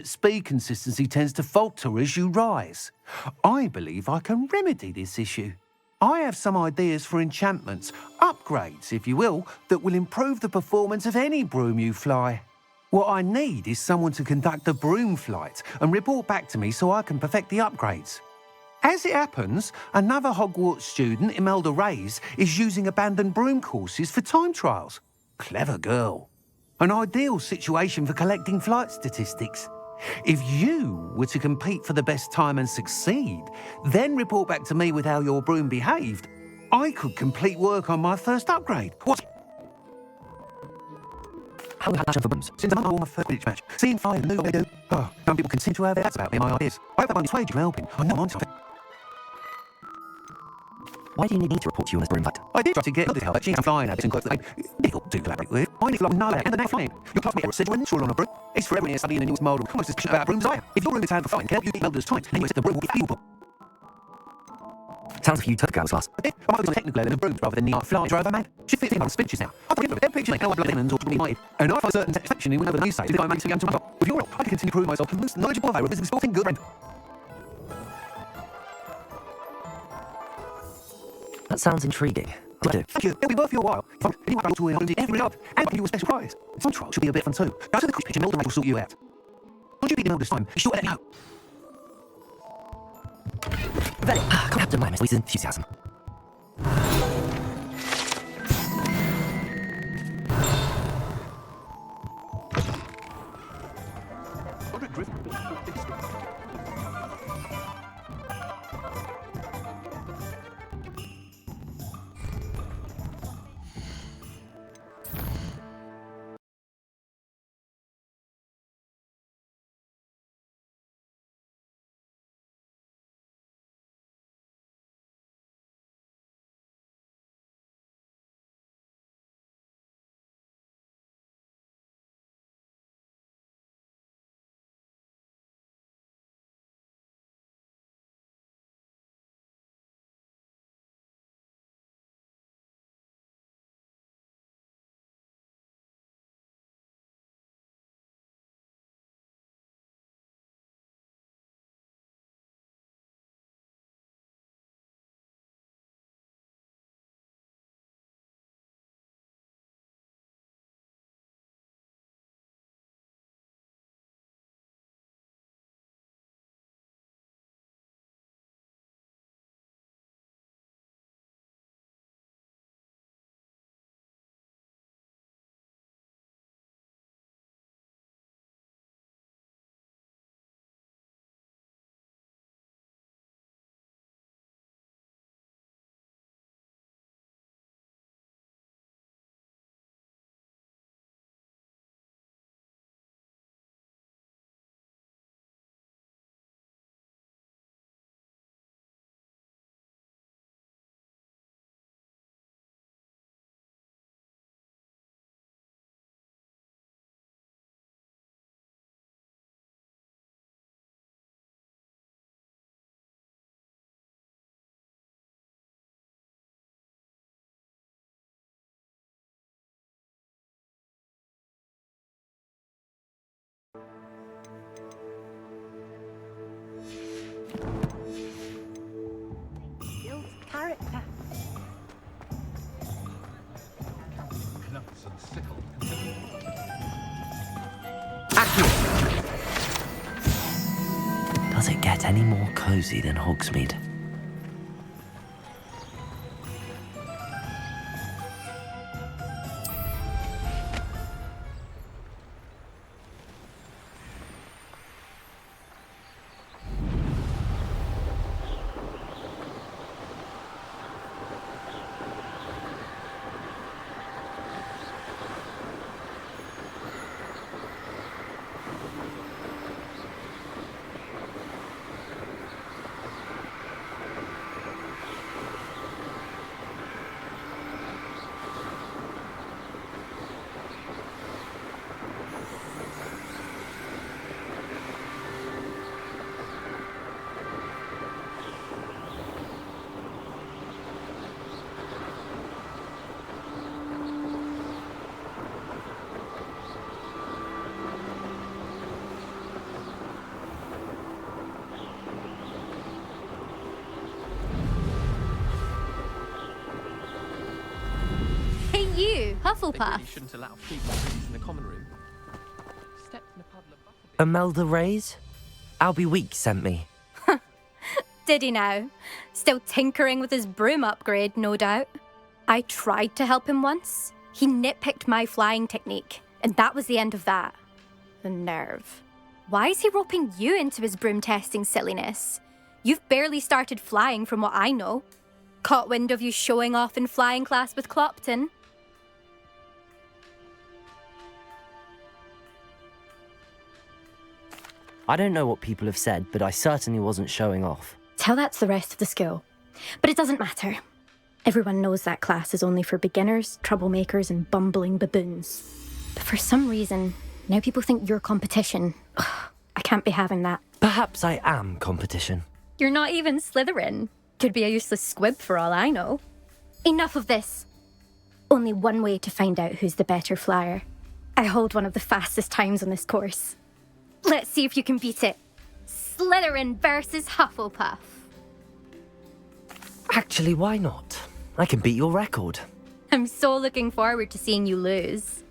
Speed consistency tends to falter as you rise. I believe I can remedy this issue. I have some ideas for enchantments, upgrades, if you will, that will improve the performance of any broom you fly. What I need is someone to conduct a broom flight and report back to me so I can perfect the upgrades. As it happens, another Hogwarts student, Imelda Reyes, is using abandoned broom courses for time trials. Clever girl. An ideal situation for collecting flight statistics. If you were to compete for the best time and succeed, then report back to me with how your broom behaved, I could complete work on my first upgrade. What? How have passion for brooms? Since I'm on my first Quidditch match, seeing fire and know what they do. Oh, some people continue to have their doubts about me and my ideas. I hope I've persuaded you from helping. I know I'm on something. Why do you need me to report to you on this broom fight? I did try to get Imelda to help, but she's flying habits and quite difficult to collaborate with. I need to know that and the next flying. Your classmate Eric said you're a natural on a broom. It's for everyone here studying the newest model. Almost as passionate about brooms as I am. If your room is hand for flying, can help you keep Imelda's tight, and you said the broom will be valuable. Sounds like you took girls class. I'm focusing on the technical element of brooms rather than the art flying driver man. She fits in on spinches now. I forget their pictures make no blood lemons or to be united. And I find certain satisfaction in whatever they say if I manage to get into my job. With your help, I can continue to prove myself the most knowledgeable available business sporting good friend. That sounds intriguing. Thank you. It'll be worth your while. If I'm anyone able to win, I'll do every job and give you a special prize. Some trials should be a bit fun too. Go to the quiz pitch and Imelda will sort you out. Once you beat Imelda's time, be sure to let me know. Very, Captain Mimus with enthusiasm. Builds character. Does it get any more cozy than Hogsmeade? Hufflepuff. Really shouldn't allow people in the common room. Stepped in a puddle of butterbeer. Imelda Reyes? Albie Weeks sent me. Did he now? Still tinkering with his broom upgrade, no doubt. I tried to help him once. He nitpicked my flying technique, and that was the end of that. The nerve. Why is he roping you into his broom testing silliness? You've barely started flying from what I know. Caught wind of you showing off in flying class with Clopton. I don't know what people have said, but I certainly wasn't showing off. Tell that to the rest of the school. But it doesn't matter. Everyone knows that class is only for beginners, troublemakers, and bumbling baboons. But for some reason, now people think you're competition. Ugh, I can't be having that. Perhaps I am competition. You're not even Slytherin. Could be a useless squib for all I know. Enough of this. Only one way to find out who's the better flyer. I hold one of the fastest times on this course. Let's see if you can beat it. Slytherin versus Hufflepuff. Actually, why not? I can beat your record. I'm so looking forward to seeing you lose.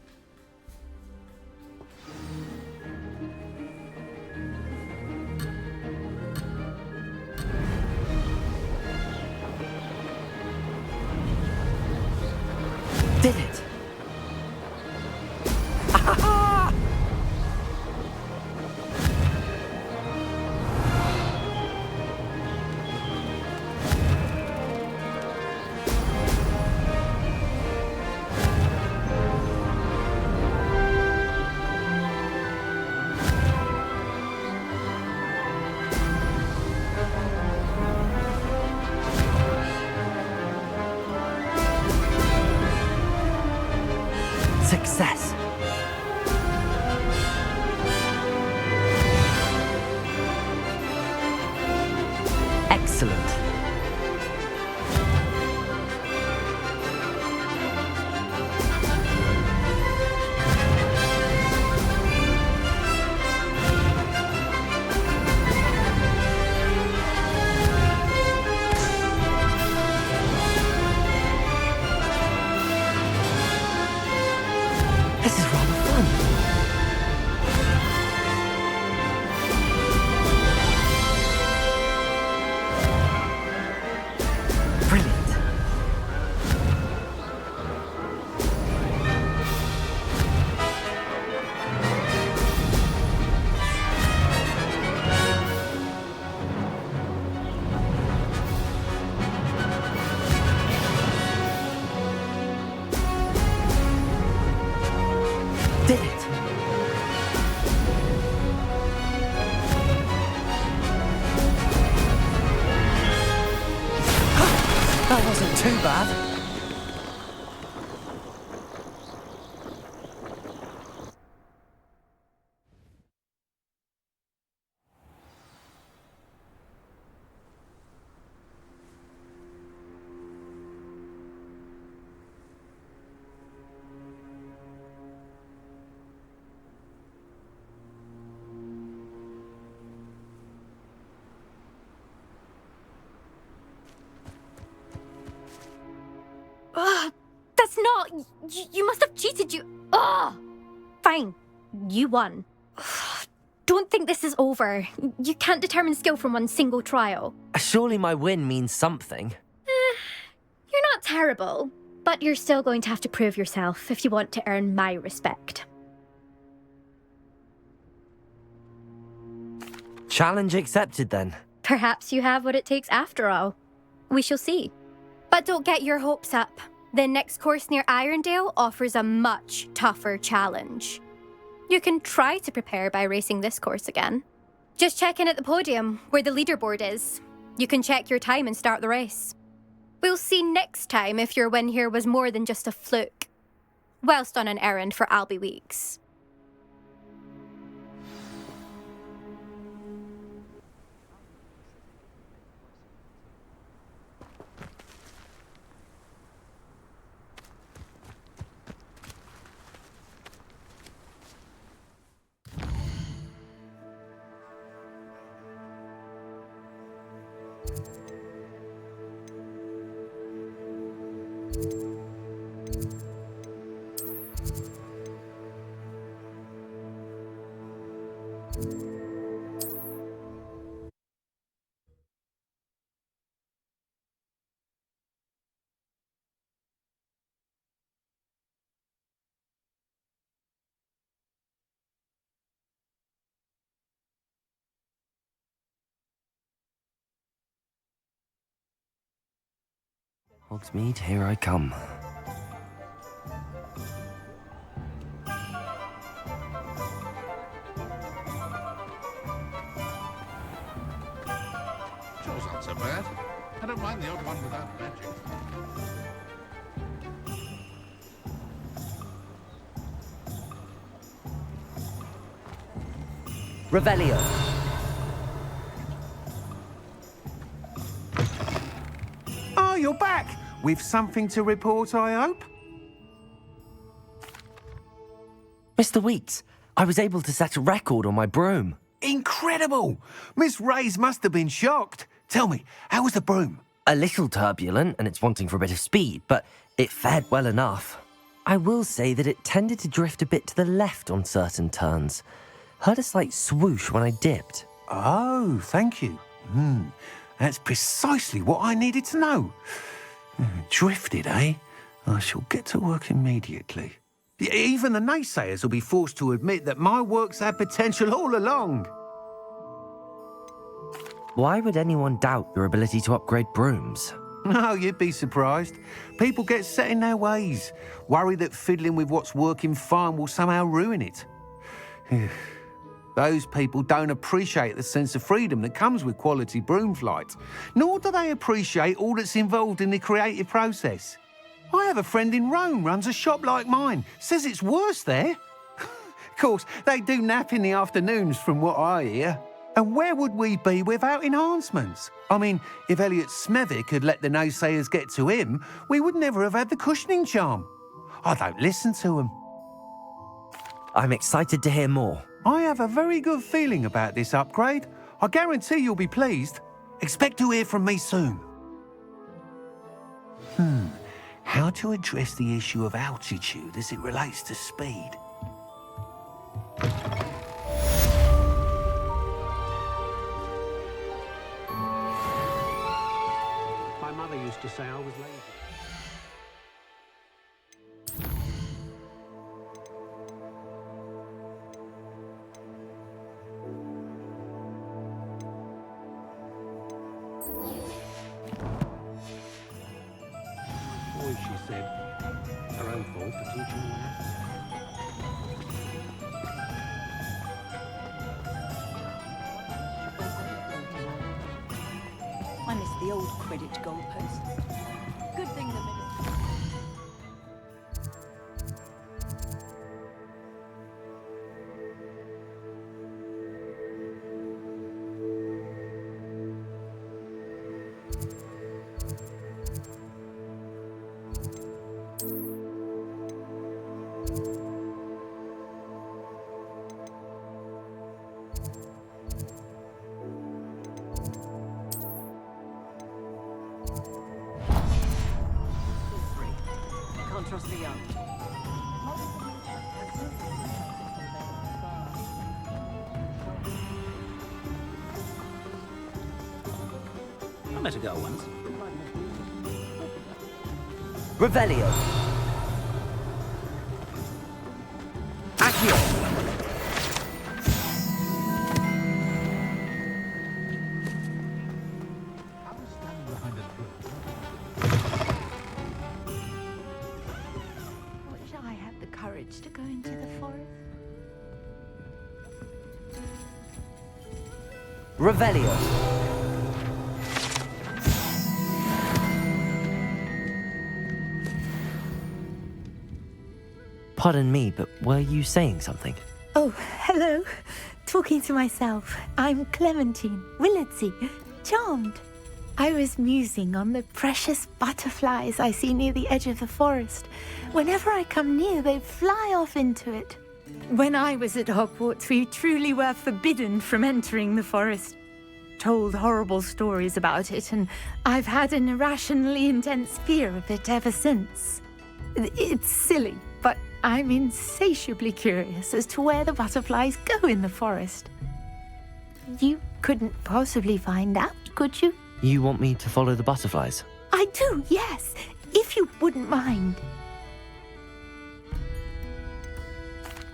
Did it? Success. Excellent. This is rather fun. Brilliant. Did it? That wasn't too bad. Ugh, that's not... You must have cheated, you... Ugh! Fine. You won. Ugh, don't think this is over. You can't determine skill from one single trial. Surely my win means something. You're not terrible, but you're still going to have to prove yourself if you want to earn my respect. Challenge accepted then. Perhaps you have what it takes after all. We shall see. But don't get your hopes up. The next course near Irondale offers a much tougher challenge. You can try to prepare by racing this course again. Just check in at the podium, where the leaderboard is. You can check your time and start the race. We'll see next time if your win here was more than just a fluke, whilst on an errand for Albie Weeks. Hogsmeade, here I come. Chore's not so bad. I don't mind the odd one without magic. Revelio. Oh, you're back! With something to report, I hope? Mr. Weeks, I was able to set a record on my broom. Incredible! Miss Ray's must have been shocked. Tell me, how was the broom? A little turbulent and it's wanting for a bit of speed, but it fared well enough. I will say that it tended to drift a bit to the left on certain turns. Heard a slight swoosh when I dipped. Oh, thank you. That's precisely what I needed to know. Drifted, eh? I shall get to work immediately. Even the naysayers will be forced to admit that my work's had potential all along. Why would anyone doubt your ability to upgrade brooms? Oh, you'd be surprised. People get set in their ways, worry that fiddling with what's working fine will somehow ruin it. Those people don't appreciate the sense of freedom that comes with quality broom flight, nor do they appreciate all that's involved in the creative process. I have a friend in Rome runs a shop like mine, says it's worse there. Of course, they do nap in the afternoons from what I hear. And where would we be without enhancements? I mean, if Elliot Smethwick had let the naysayers get to him, we would never have had the cushioning charm. I don't listen to him. I'm excited to hear more. I have a very good feeling about this upgrade. I guarantee you'll be pleased. Expect to hear from me soon. How to address the issue of altitude as it relates to speed? My mother used to say I was lazy. She said, her own fault for teaching me maths. I miss the old Quidditch goalposts. Good thing the minister... Can't trust the young. I met a girl once. Revelio. Accio. Wish I had the courage to go into the forest. Revelio. Pardon me, but were you saying something? Oh, hello. Talking to myself. I'm Clementine Willardsey. Charmed. I was musing on the precious butterflies I see near the edge of the forest. Whenever I come near, they fly off into it. When I was at Hogwarts, we truly were forbidden from entering the forest. Told horrible stories about it, and I've had an irrationally intense fear of it ever since. It's silly, but I'm insatiably curious as to where the butterflies go in the forest. You couldn't possibly find out, could you? You want me to follow the butterflies? I do, yes, if you wouldn't mind.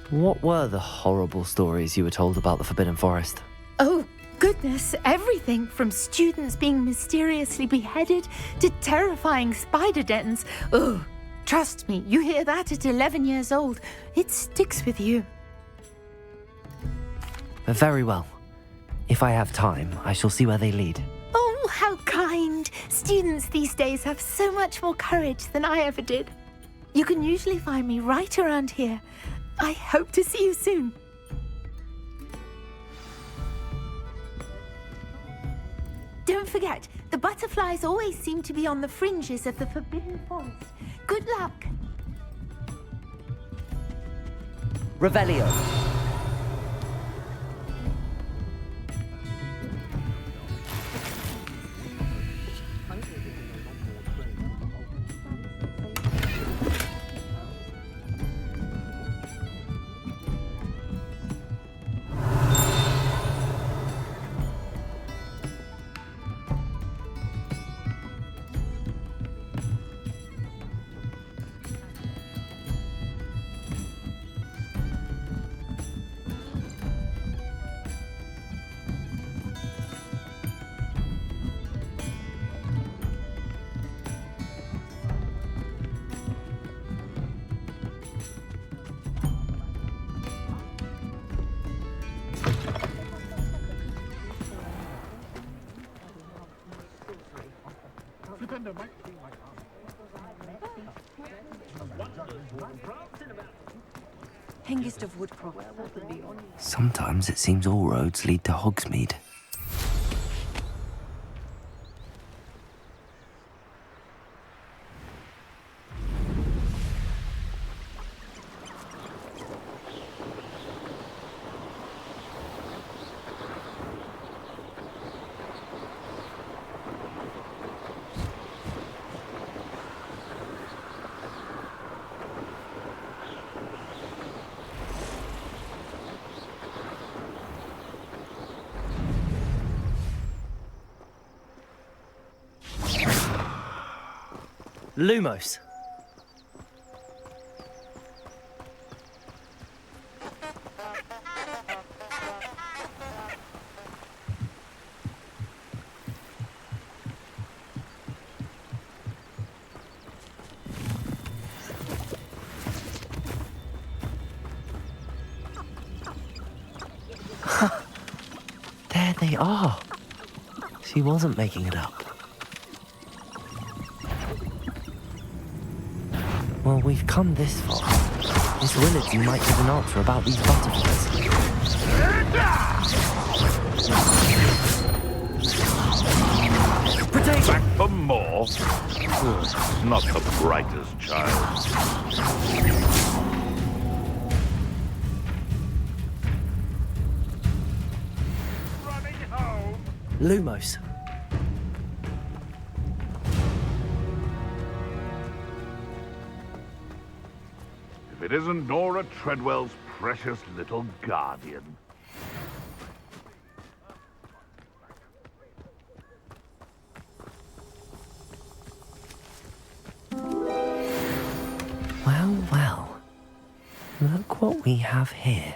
What were the horrible stories you were told about the Forbidden Forest? Oh, goodness, everything from students being mysteriously beheaded to terrifying spider dens. Oh, trust me, you hear that at 11 years old, it sticks with you. Very well. If I have time, I shall see where they lead. Oh, how kind. Students these days have so much more courage than I ever did. You can usually find me right around here. I hope to see you soon. Don't forget, the butterflies always seem to be on the fringes of the Forbidden Forest. Good luck. Revelio. Flipendo, mate. Hengist of Woodcroft. Sometimes it seems all roads lead to Hogsmeade. Lumos. There they are. She wasn't making it up. Well, we've come this far. Miss Willardsy might give an answer about these butterflies. Back for more? Not the brightest child. Running home. Lumos. If it isn't Nora Treadwell's precious little guardian. Well, well. Look what we have here.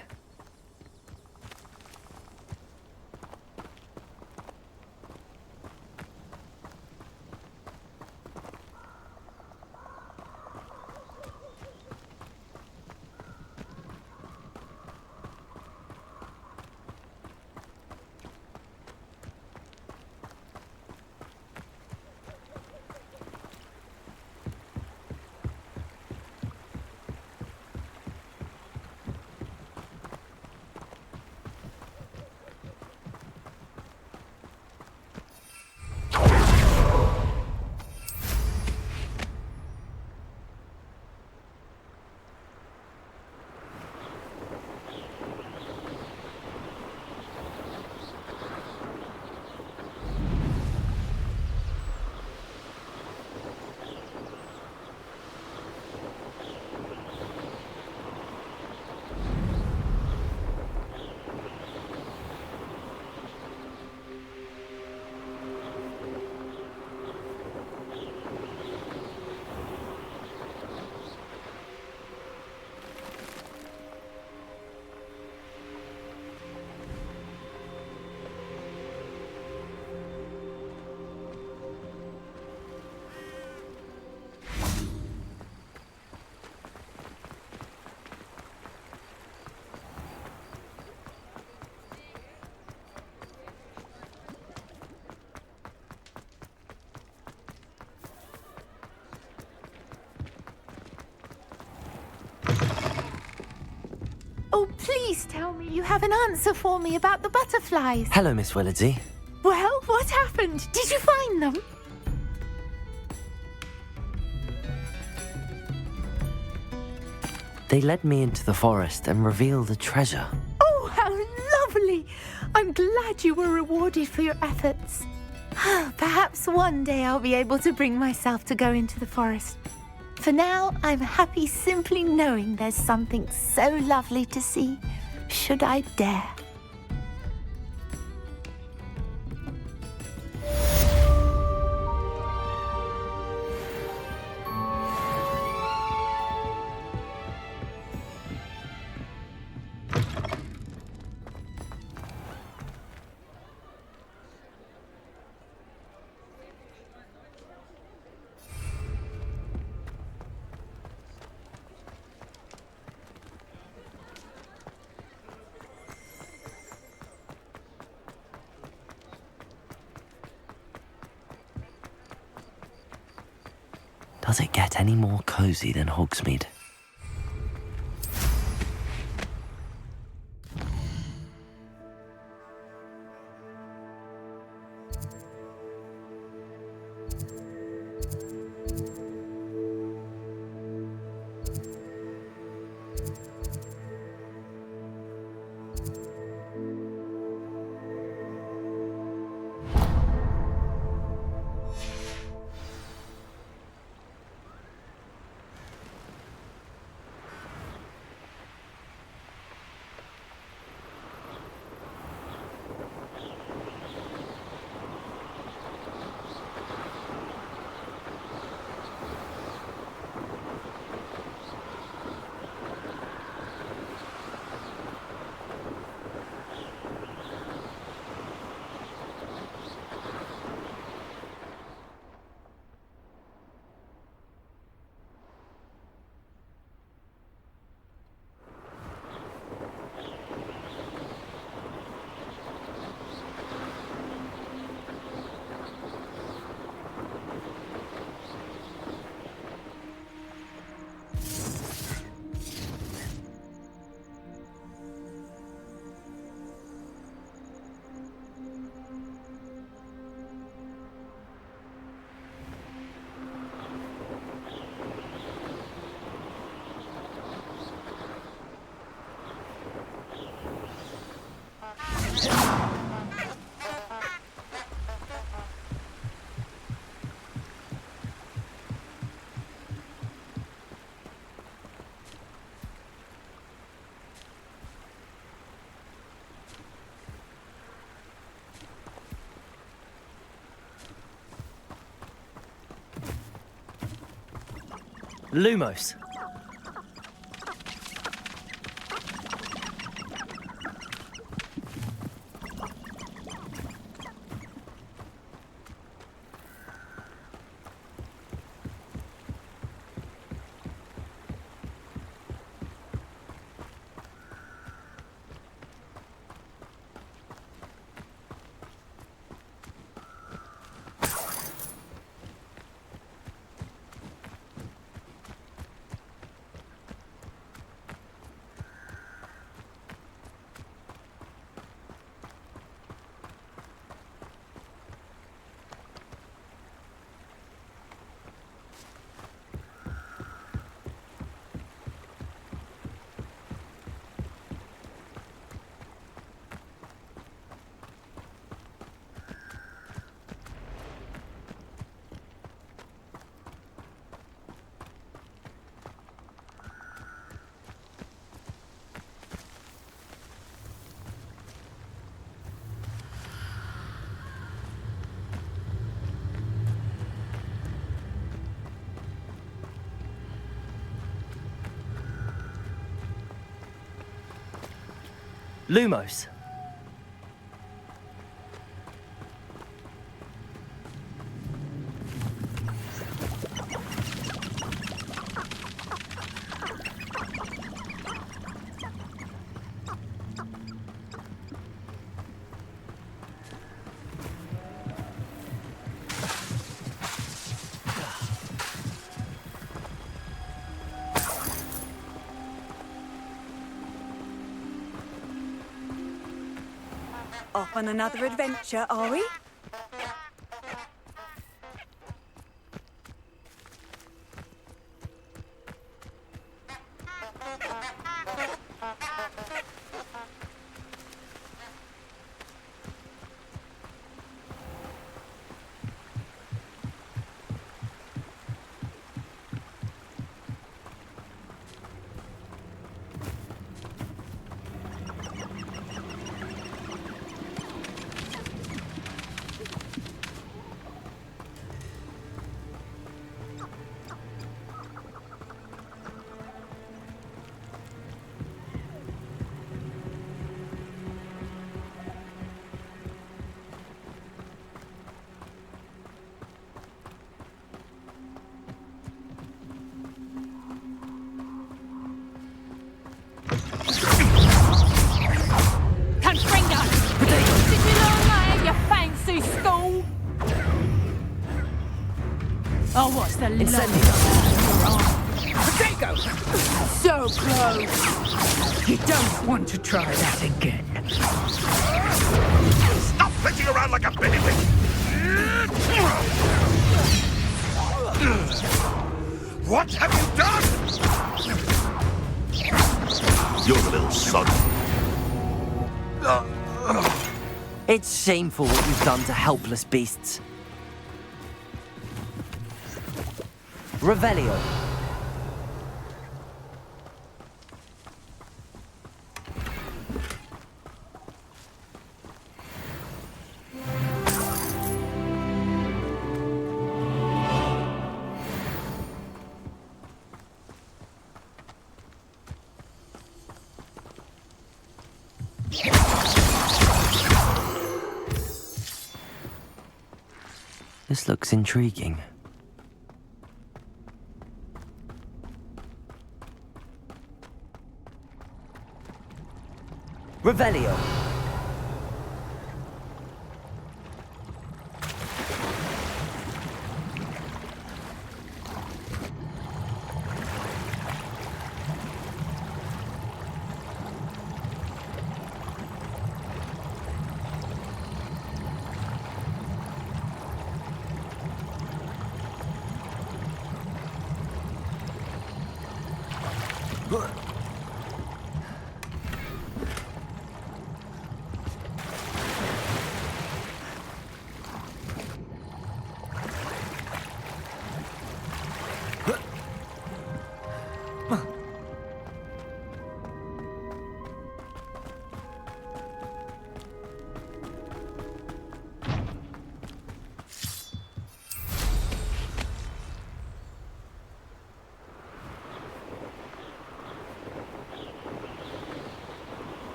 Please tell me you have an answer for me about the butterflies. Hello, Miss Willardsy. Well, what happened? Did you find them? They led me into the forest and revealed a treasure. Oh, how lovely! I'm glad you were rewarded for your efforts. Perhaps one day I'll be able to bring myself to go into the forest. For now, I'm happy simply knowing there's something so lovely to see, should I dare. Does it get any more cozy than Hogsmeade? Lumos. Lumos. Off on another adventure, are we? Oh, what's the Incendio. Potato! So close! You don't want to try that again. Stop flicking around like a baby! What have you done? You're a little son. It's shameful what you've done to helpless beasts. Revelio. This looks intriguing. Revelio.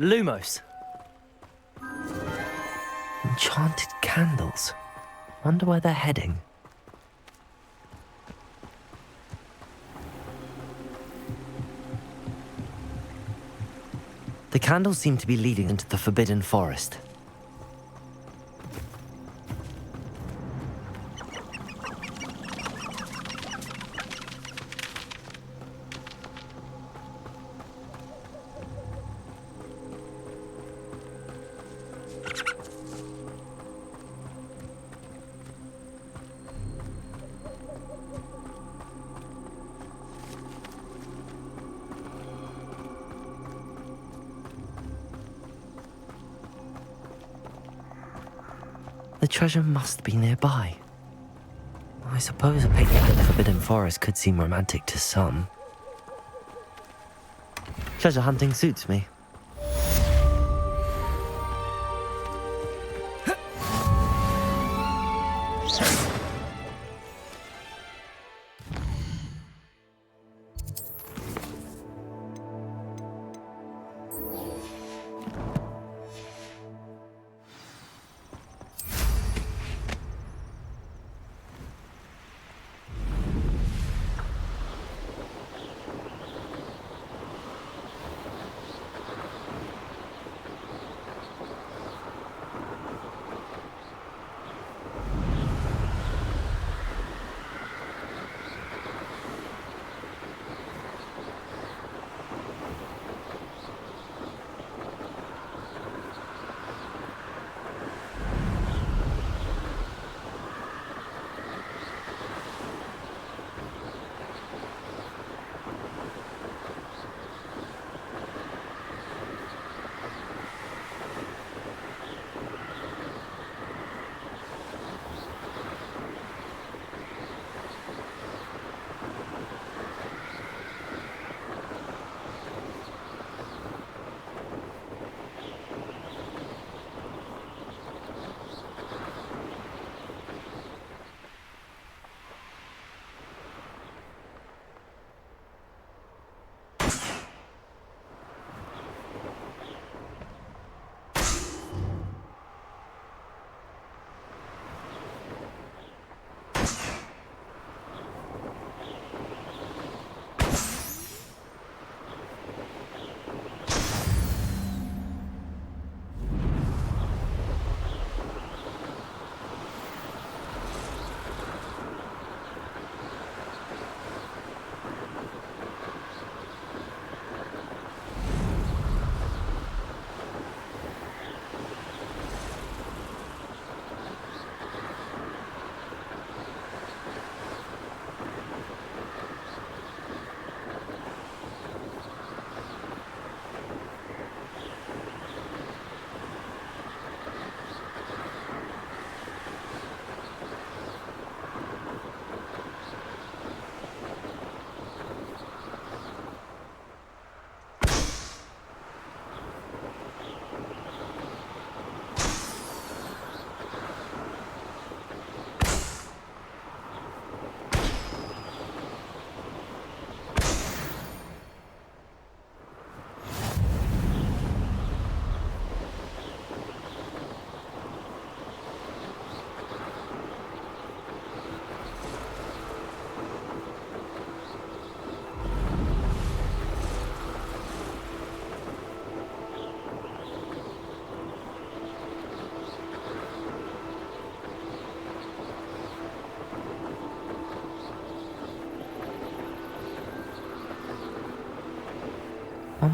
Lumos. Enchanted candles. Wonder where they're heading. The candles seem to be leading into the Forbidden Forest. The treasure must be nearby. I suppose a picnic in the Forbidden Forest could seem romantic to some. Treasure hunting suits me.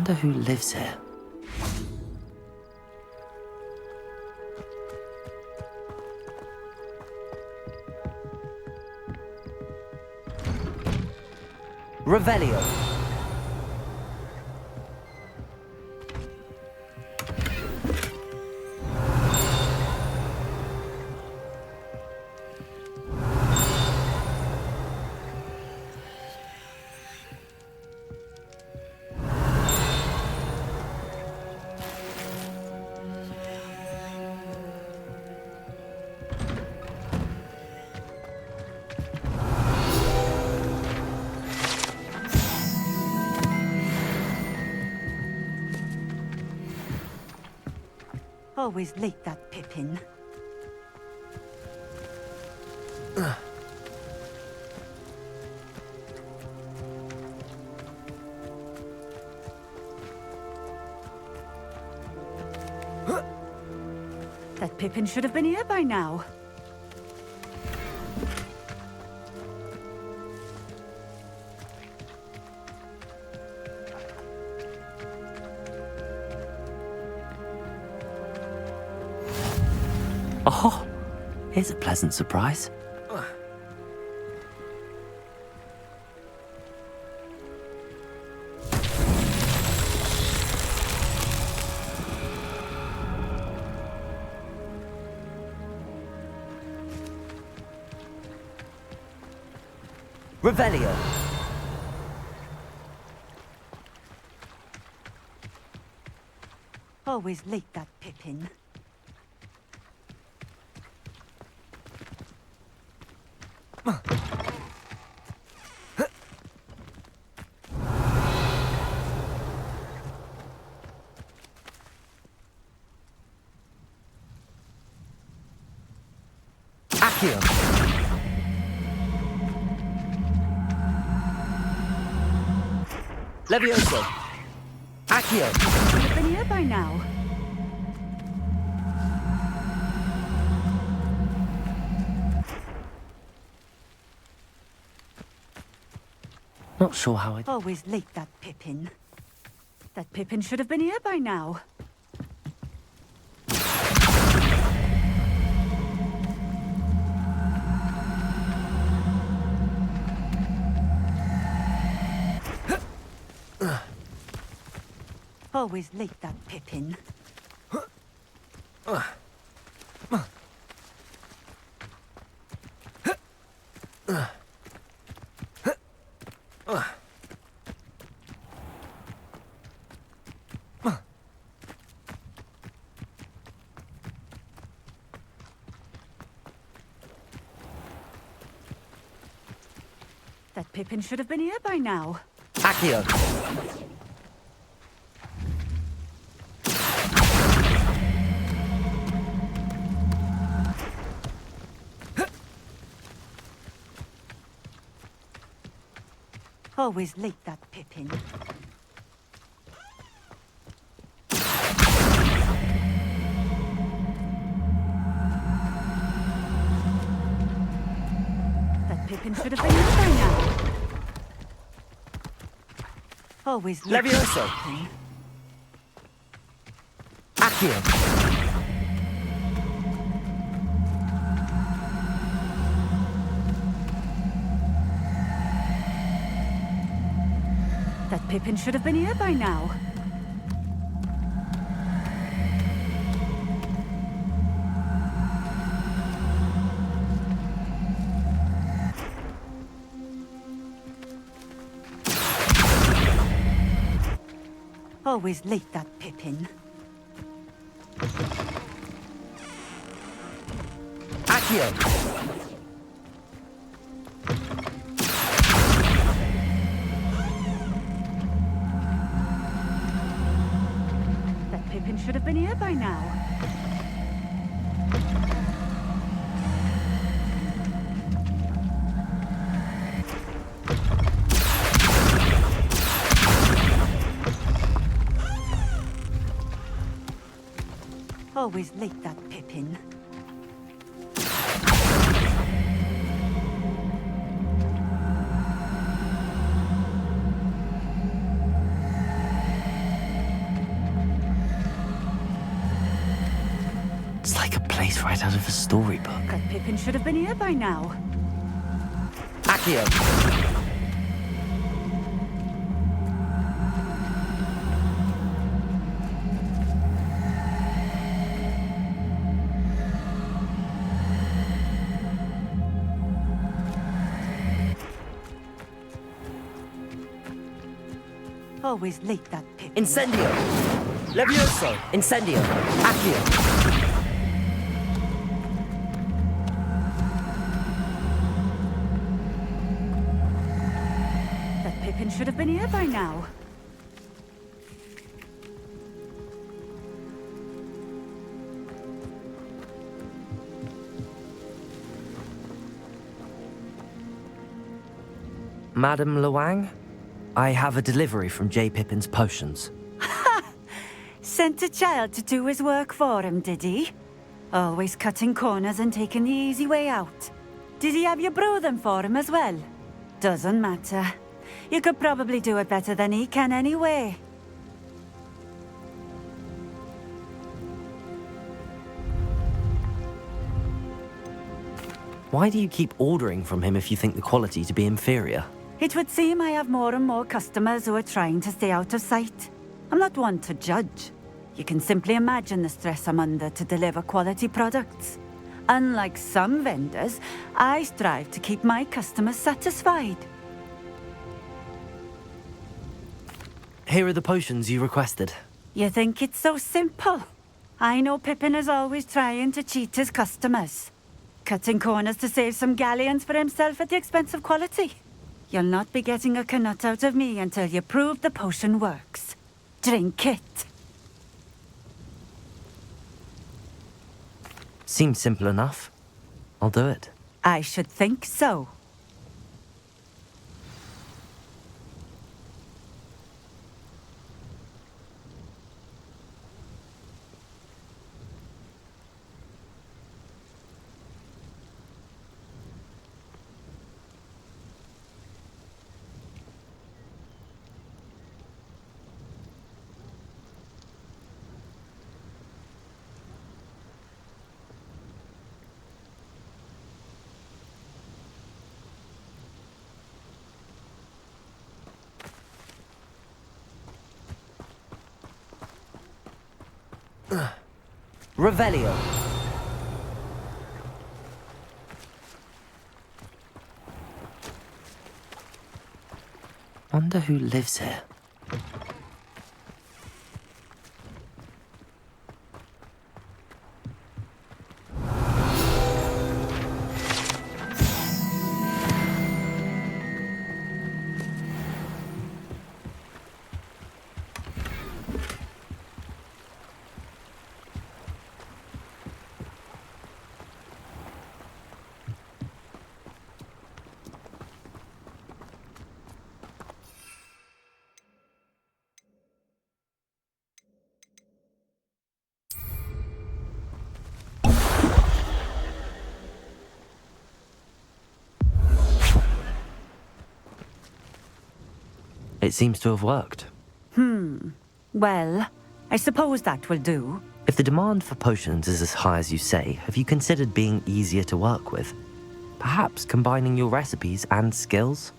wonder who lives here. Revelio. Always late, that Pippin. That Pippin should have been here by now. Oh, here's a pleasant surprise. Revelio. Always late, that Pippin. Accio. Levioso. Accio. Should have been here by now. Not sure how I... Always late, that Pippin. That Pippin should have been here by now. Always late, that Pippin. That Pippin should have been here by now. Accio. Always late, that Pippin. That Pippin should have been here by now. Always late. Levioso. Accio. That Pippin should have been here by now. Always late, that Pippin. Accio. That Pippin should have been here by now. Always late, that Pippin. It's like a place right out of a storybook. That Pippin should have been here by now. Accio! Always late, that Pippin. Incendio! Levioso! Incendio! Accio! That Pippin should have been here by now. Madam Luang? I have a delivery from J. Pippin's potions. Sent a child to do his work for him, did he? Always cutting corners and taking the easy way out. Did he have you brew them for him as well? Doesn't matter. You could probably do it better than he can anyway. Why do you keep ordering from him if you think the quality to be inferior? It would seem I have more and more customers who are trying to stay out of sight. I'm not one to judge. You can simply imagine the stress I'm under to deliver quality products. Unlike some vendors, I strive to keep my customers satisfied. Here are the potions you requested. You think it's so simple? I know Pippin is always trying to cheat his customers. Cutting corners to save some galleons for himself at the expense of quality. You'll not be getting a canut out of me until you prove the potion works. Drink it. Seems simple enough. I'll do it. I should think so. Revelio. Wonder who lives here. It seems to have worked. Well, I suppose that will do. If the demand for potions is as high as you say, have you considered being easier to work with? Perhaps combining your recipes and skills?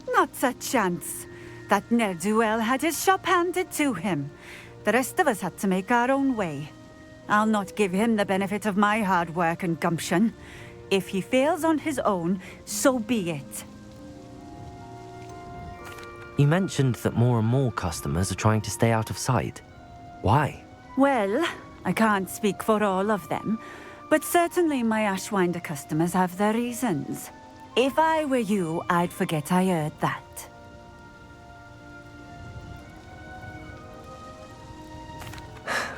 Not a chance. That ne'er-do-well had his shop handed to him. The rest of us had to make our own way. I'll not give him the benefit of my hard work and gumption. If he fails on his own, so be it. You mentioned that more and more customers are trying to stay out of sight. Why? Well, I can't speak for all of them, but certainly my Ashwinder customers have their reasons. If I were you, I'd forget I heard that.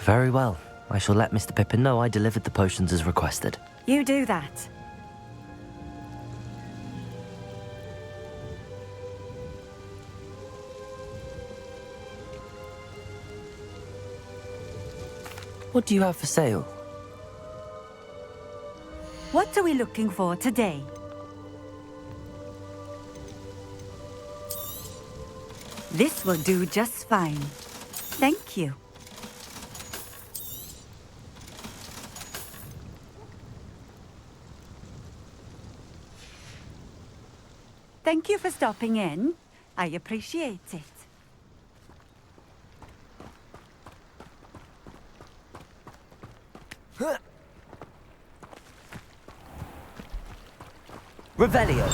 Very well. I shall let Mr. Pippin know I delivered the potions as requested. You do that. What do you have for sale? What are we looking for today? This will do just fine. Thank you. Thank you for stopping in. I appreciate it. Revelio.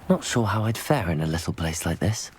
Not sure how I'd fare in a little place like this.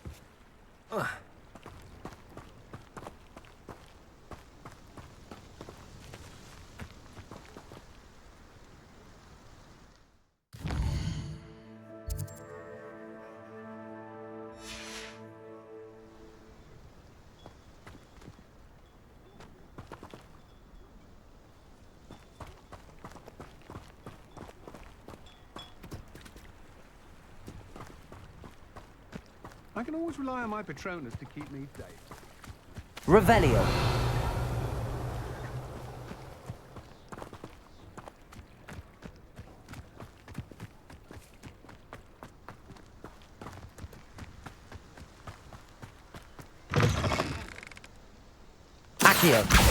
I can always rely on my Patronus to keep me safe. Revelio. Accio.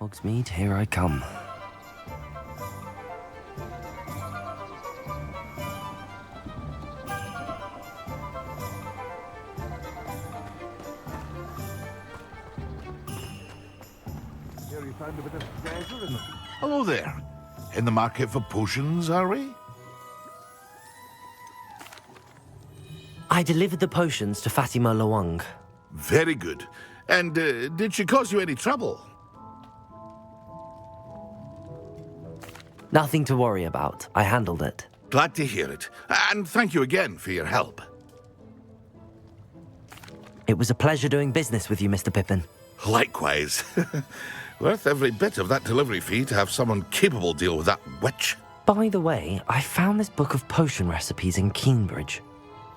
Hogsmeade, here I come. Hello there. In the market for potions, are we? I delivered the potions to Fatima Lawang. Very good. And did she cause you any trouble? Nothing to worry about. I handled it. Glad to hear it. And thank you again for your help. It was a pleasure doing business with you, Mr. Pippin. Likewise. Worth every bit of that delivery fee to have someone capable deal with that witch. By the way, I found this book of potion recipes in Cambridge.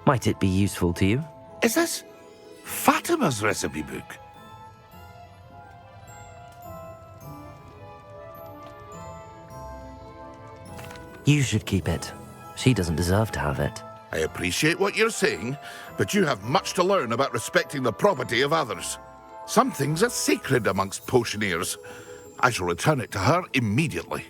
Might it be useful to you? Is this Fatima's recipe book? You should keep it. She doesn't deserve to have it. I appreciate what you're saying, but you have much to learn about respecting the property of others. Some things are sacred amongst potioneers. I shall return it to her immediately.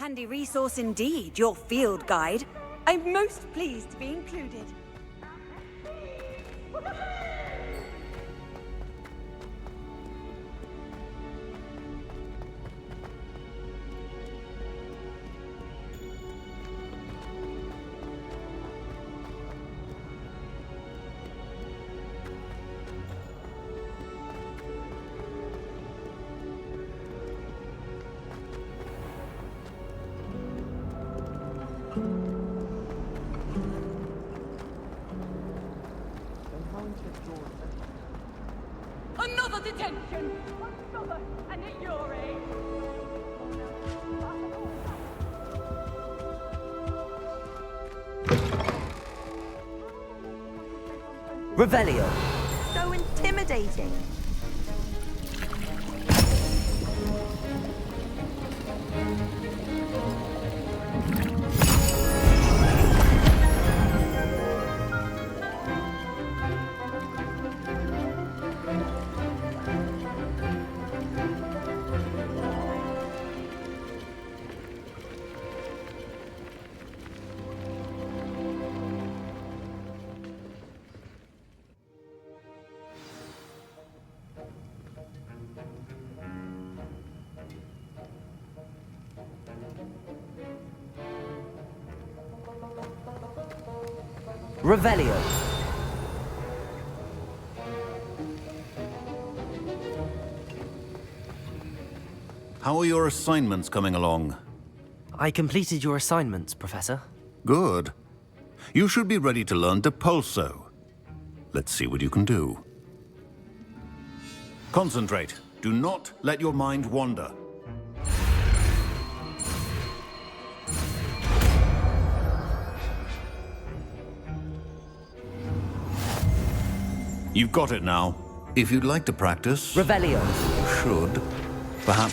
Handy resource indeed, your field guide. I'm most pleased to be included. Another detention! Another, and at your age! Revelio. So intimidating. Revelio. How are your assignments coming along? I completed your assignments, Professor. Good. You should be ready to learn Depulso. Let's see what you can do. Concentrate. Do not let your mind wander. You've got it now. If you'd like to practice... Revelio. Should. Perhaps...